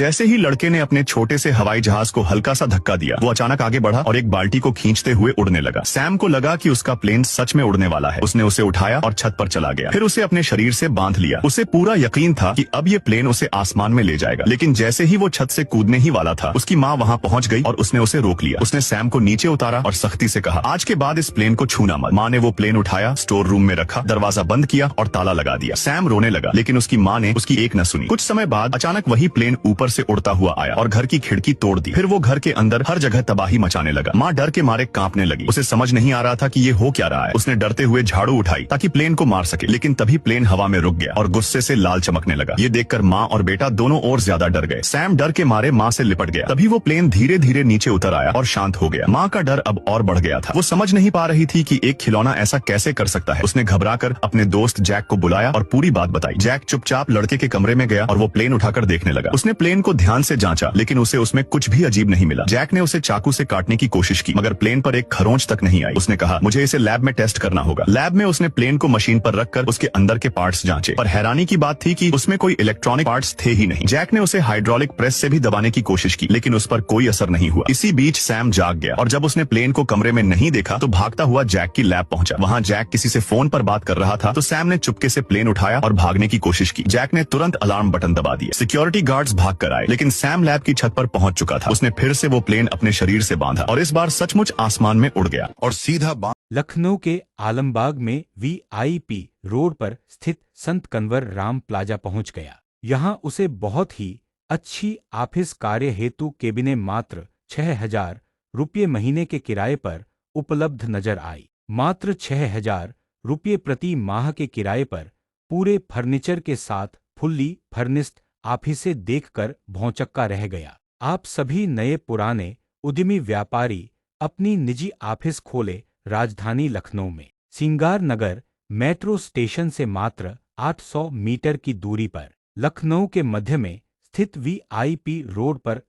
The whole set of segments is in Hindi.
जैसे ही लड़के ने अपने छोटे से हवाई जहाज को हल्का सा धक्का दिया, वो अचानक आगे बढ़ा और एक बाल्टी को खींचते हुए उड़ने लगा। सैम को लगा कि उसका प्लेन सच में उड़ने वाला है। उसने उसे उठाया और छत पर चला गया। फिर उसे अपने शरीर से बांध लिया। उसे पूरा यकीन था कि अब ये प्लेन उसे आसमान में ले जाएगा। लेकिन जैसे ही वो छत से कूदने ही वाला था, उसकी माँ वहाँ पहुँच गई और उसने उसे रोक लिया। उसने सैम को नीचे उतारा और सख्ती से कहा, आज के बाद इस प्लेन को छूना मत। माँ ने वो प्लेन उठाया, स्टोर रूम में रखा, दरवाजा बंद किया और ताला लगा दिया। सैम रोने लगा, लेकिन उसकी माँ ने उसकी एक न सुनी। कुछ समय बाद अचानक वही प्लेन ऊपर से उड़ता हुआ आया और घर की खिड़की तोड़ दी। फिर वो घर के अंदर हर जगह तबाही मचाने लगा। माँ डर के मारे कांपने लगी। उसे समझ नहीं आ रहा था कि ये हो क्या रहा है। उसने डरते हुए झाड़ू उठाई ताकि प्लेन को मार सके, लेकिन तभी प्लेन हवा में रुक गया और गुस्से से लाल चमकने लगा। ये देखकर माँ और बेटा दोनों और ज्यादा डर गए। सैम डर के मारे माँ से लिपट गया। तभी वो प्लेन धीरे धीरे नीचे उतर आया और शांत हो गया। माँ का डर अब और बढ़ गया था। वो समझ नहीं पा रही थी कि एक खिलौना ऐसा कैसे कर सकता है। उसने घबराकर अपने दोस्त जैक को बुलाया और पूरी बात बताई। जैक चुपचाप लड़के के कमरे में गया और वो प्लेन उठाकर देखने लगा। उसने प्लेन को ध्यान से जांचा, लेकिन उसे उसमें कुछ भी अजीब नहीं मिला। जैक ने उसे चाकू से काटने की कोशिश की, मगर प्लेन पर एक खरोंच तक नहीं आई। उसने कहा, मुझे इसे लैब में टेस्ट करना होगा। लैब में उसने प्लेन को मशीन पर रखकर उसके अंदर के पार्ट्स जांचे, पर हैरानी की बात थी कि उसमें कोई इलेक्ट्रॉनिक पार्ट्स थे ही नहीं। जैक ने उसे हाइड्रोलिक प्रेस से भी दबाने की कोशिश की, लेकिन उस पर कोई असर नहीं हुआ। इसी बीच सैम जाग गया और जब उसने प्लेन को कमरे में नहीं देखा तो भागता हुआ जैक की लैब पहुंचा। वहाँ जैक किसी से फोन पर बात कर रहा था, तो सैम ने चुपके से प्लेन उठाया और भागने की कोशिश की। जैक ने तुरंत अलार्म बटन दबा दिया। सिक्योरिटी गार्ड्स भाग कर आए, लेकिन सैम लैब की छत पर पहुंच चुका था। उसने फिर से वो प्लेन अपने शरीर से बांधा और इस बार सचमुच आसमान में उड़ गया और सीधा लखनऊ के आलमबाग में वीआईपी रोड पर स्थित संत कन्वर राम प्लाजा पहुंच गया। यहां उसे बहुत ही अच्छी ऑफिस कार्य हेतु केबिनें मात्र 6,000 रुपये महीने के किराए पर उपलब्ध नजर आई। मात्र 6,000 रुपये प्रति माह के किराए पर पूरे फर्नीचर के साथ फुल्ली फर्निश्ड ऑफिसे देखकर भौंचक्का रह गया। आप सभी नए पुराने उद्यमी व्यापारी अपनी निजी ऑफिस खोले राजधानी लखनऊ में सिंगार नगर मेट्रो स्टेशन से मात्र 800 मीटर की दूरी पर लखनऊ के मध्य में स्थित वीआईपी रोड पर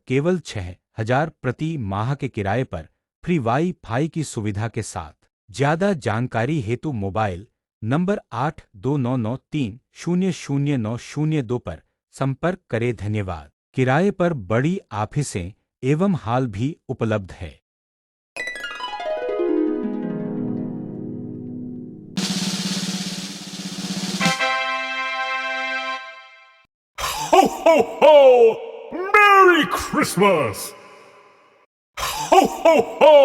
केवल 6,000 प्रति माह के किराए पर फ्री वाई-फाई की सुविधा के साथ। ज्यादा जानकारी हेतु मोबाइल नंबर 8299300902 पर संपर्क करें। धन्यवाद। किराए पर बड़ी ऑफिसें एवं हॉल भी उपलब्ध है। Ho, ho, ho! Merry Christmas! Ho, ho, ho!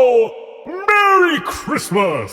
Merry Christmas!